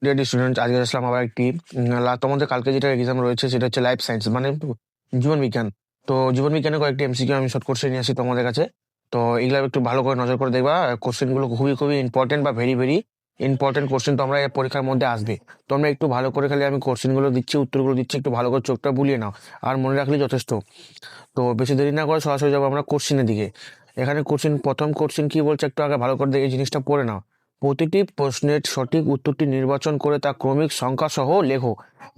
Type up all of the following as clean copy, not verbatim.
Dear student, আজকে আসলাম আবার একটি তোমাদের কালকে যেটা এক্সাম রয়েছে সেটা হচ্ছে লাইফ সায়েন্স মানে জীবন বিজ্ঞান। তো জীবন বিজ্ঞানের কয়েকটি এমসিকিউ আমি শর্ট কোশ্চেন নিয়ে আসি তোমাদের কাছে। তো এগুলো একটু ভালো করে নজর করে দেখবা, কোশ্চেনগুলো খুবই খুবই ইম্পর্টেন্ট বা ভেরি ভেরি ইম্পর্টেন্ট কোশ্চেন তোমরা এই পরীক্ষার মধ্যে আসবে। তোমরা একটু ভালো করে, খালি আমি কোশ্চেনগুলো দিচ্ছি, উত্তরগুলো দিচ্ছি, একটু ভালো করে চোখটা বুলিয়ে নাও আর মনে রাখলেই যথেষ্ট। তো বেশি দেরি না করে সরাসরি যাবো আমরা কোশ্চেনের দিকে। এখানে প্রথম কোশ্চেন কি বলছে একটু আগে ভালো করে এই জিনিসটা পড়ে নাও। প্রতিটি প্রশ্নের সঠিক উত্তরটি নির্বাচন করে তা ক্রমিক সংখ্যা সহ লেখো।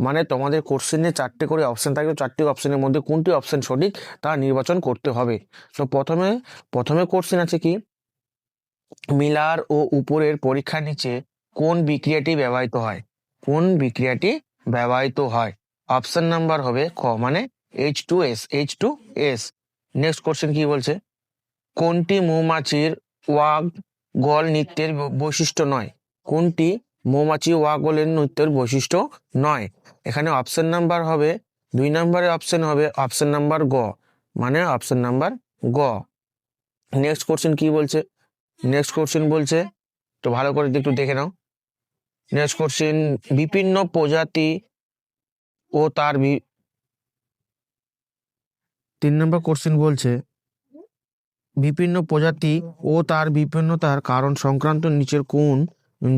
মানে তোমাদের কোশ্চেনে 4টে করে অপশন থাকবে, 4টি অপশনের মধ্যে কোনটি অপশন সঠিক তা নির্বাচন করতে হবে। তো প্রথমে প্রথমে কোশ্চেন আছে কি, মিলার ও উপরের পরীক্ষার নিচে কোন বিক্রিয়াটি ব্যবহৃত হয়? কোন বিক্রিয়াটি ব্যবহৃত হয়? অপশন নাম্বার হবে খ, মানে H2S। নেক্সট কোশ্চেন কি বলছে, কোনটি মৌমাছির ওয়াক গল নৃত্যের বৈশিষ্ট্য নয়? কোনটি মৌমাছি ওয়াক গলের নৃত্যের বৈশিষ্ট্য নয়? এখানে অপশন নাম্বার হবে 2 নম্বরের অপশন হবে অপশন নাম্বার গ, মানে অপশন নাম্বার গ। নেক্সট কোশ্চেন কি বলছে, নেক্সট কোশ্চেন বলছে, তো ভালো করে একটু দেখে নাও। নেক্সট কোশ্চেন, বিভিন্ন প্রজাতি ও তার 3 নম্বর কোশ্চেন বলছে, বিভিন্ন প্রজাতি ও তার বিভিন্নতার কারণ সংক্রান্ত নিচের কোন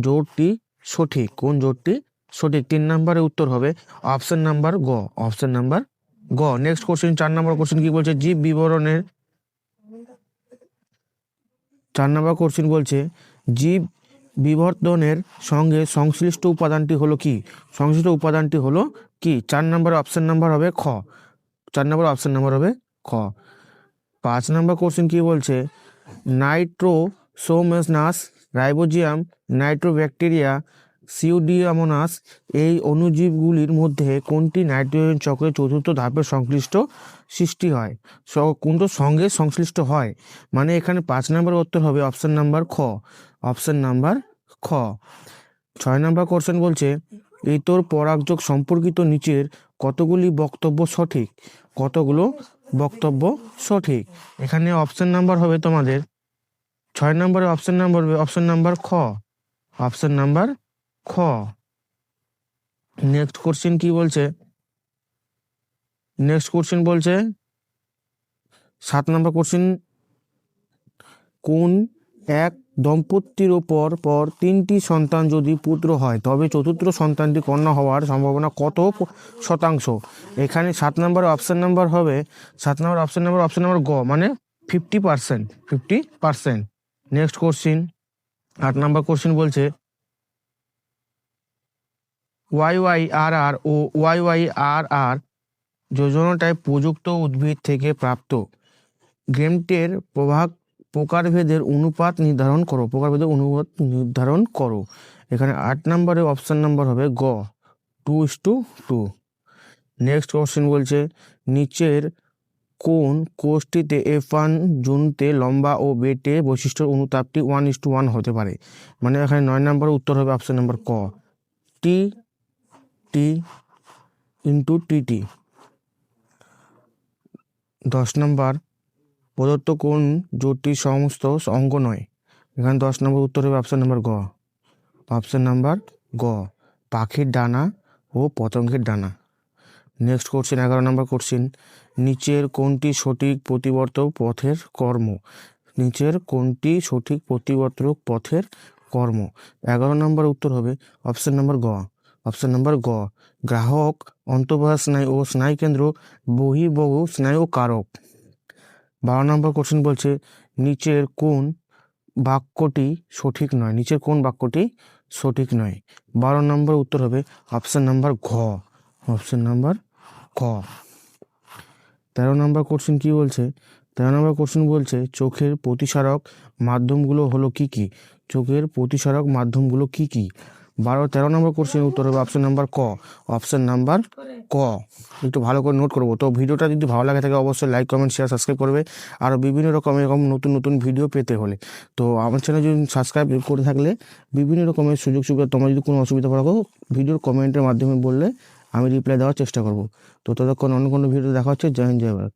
জোটটি সঠিক? কোন জোটটি সঠিক? 3 নম্বরের উত্তর হবে অপশন নাম্বার গ, অপশন নাম্বার গ। নেক্সট কোশ্চেন 4 নম্বর কোশ্চেন কি বলছে, জীব বিবরণের 4 নম্বর কোশ্চেন বলছে, জীব বিবর্তনের সঙ্গে সংশ্লিষ্ট উপাদানটি হলো কি? সংশ্লিষ্ট উপাদানটি হলো কি? 4 নম্বর অপশন নাম্বার হবে খ, 4 নম্বর অপশন নাম্বার হবে খ। 5 নম্বর কোশ্চেন কি বলছে, নাইট্রোসোমোনাস, রাইবোজিয়াম, নাইট্রোব্যাকটেরিয়া, সিউডোমোনাস এই অণুজীবগুলির মধ্যে কোনটি নাইট্রোজেন চক্রের চতুর্থ ধাপের সংশ্লিষ্ট সৃষ্টি হয়? কোনটা সঙ্গে সংশ্লিষ্ট হয়? মানে এখানে 5 নম্বর উত্তর হবে অপশন নাম্বার খ, অপশন নাম্বার খ। 6 নম্বর কোশ্চেন বলছে, ইতর পরাগযোগ সম্পর্কিত নিচের কতগুলি বক্তব্য সঠিক? কতগুলো বক্তব্য সঠিক? এখানে অপশন নাম্বার হবে তোমাদের 6 নম্বরে অপশন নাম্বার হবে অপশন নাম্বার খ, অপশন নাম্বার খ। নেক্সট কোশ্চেন কি বলছে, নেক্সট কোশ্চেন বলছে 7 নম্বর কোশ্চেন, কোন এক দম্পতির পর 3টি সন্তান যদি পুত্র হয় তবে চতুর্থ সন্তানটি কন্যা হওয়ার সম্ভাবনা কত শতাংশ? এখানে 7 নম্বরের অপশন নাম্বার হবে 7 নম্বর অপশন নাম্বার গ, মানে 50%, 50%। নেক্সট কোশ্চিন 8 নম্বর কোশ্চিন বলছে, YYRR ও YYRR যোজনাটায় প্রযুক্ত উদ্ভিদ থেকে প্রাপ্ত গেমটের প্রকারভেদের অনুপাত নির্ধারণ করো। প্রকারভেদের অনুপাত নির্ধারণ করো। এখানে 8 নম্বরে অপশন নাম্বার হবে গ, 2:2। নেক্সট কোশ্চেন বলছে, নিচের কোন কোষটিতে F1 জুনতে লম্বা ও বেটে বৈশিষ্ট্যের অনুতাপটি 1:1 হতে পারে? মানে এখানে 9 নম্বরের উত্তর হবে অপশন নাম্বার ক, T/TT। 10 নম্বর, প্রদত্ত কোন জোটটি সমস্ত অঙ্গ নয়? এখানে 10 নম্বর উত্তর হবে অপশন নাম্বার গ, অপশন নাম্বার গ, পাখির ডানা ও পতঙ্গের ডানা। নেক্সট কোশ্চেন 11 নম্বর কোশ্চেন, নিচের কোনটি সঠিক প্রতিবর্তক পথের কর্ম? নিচের কোনটি সঠিক প্রতিবর্তক পথের কর্ম? 11 নম্বর উত্তর হবে অপশন নাম্বার গ, অপশন নাম্বার গ, গ্রাহক অন্তঃবাহ স্নায়ু ও স্নায়ুকেন্দ্র বহির্বাহু স্নায়ু কারক। 12 নম্বর কোশ্চেন বলছে, নিচের কোন বাক্যটি সঠিক নয়? নিচের কোন বাক্যটি সঠিক নয়? 12 নম্বর উত্তর হবে অপশন নাম্বার ঘ, অপশন নাম্বার ঘ। 13 নম্বর কোশ্চেন কি বলছে, 13 নম্বর কোশ্চেন বলছে, চোখের প্রতিসারক মাধ্যমগুলো হলো কি কি? চোখের প্রতিসারক মাধ্যমগুলো কি কি? 13 নম্বর কোশ্চেন উত্তর হবে অপশন নাম্বার ক, অপশন নাম্বার ক। একটু ভালো করে নোট করবো। তো ভিডিওটা যদি ভালো লাগে থাকে অবশ্যই লাইক, কমেন্ট, শেয়ার, সাবস্ক্রাইব করবে আরও বিভিন্ন রকম এরকম নতুন নতুন ভিডিও পেতে হলে। তো আমার চ্যানেল যদি সাবস্ক্রাইব করে থাকলে বিভিন্ন রকমের সুযোগ সুবিধা, তোমার যদি কোনো অসুবিধা পড়ো ভিডিওর কমেন্টের মাধ্যমে বললে আমি রিপ্লাই দেওয়ার চেষ্টা করব। তো ততক্ষণ অন্য কোনো ভিডিও দেখা হচ্ছে। জয় হিন্দ, জয় ভারত।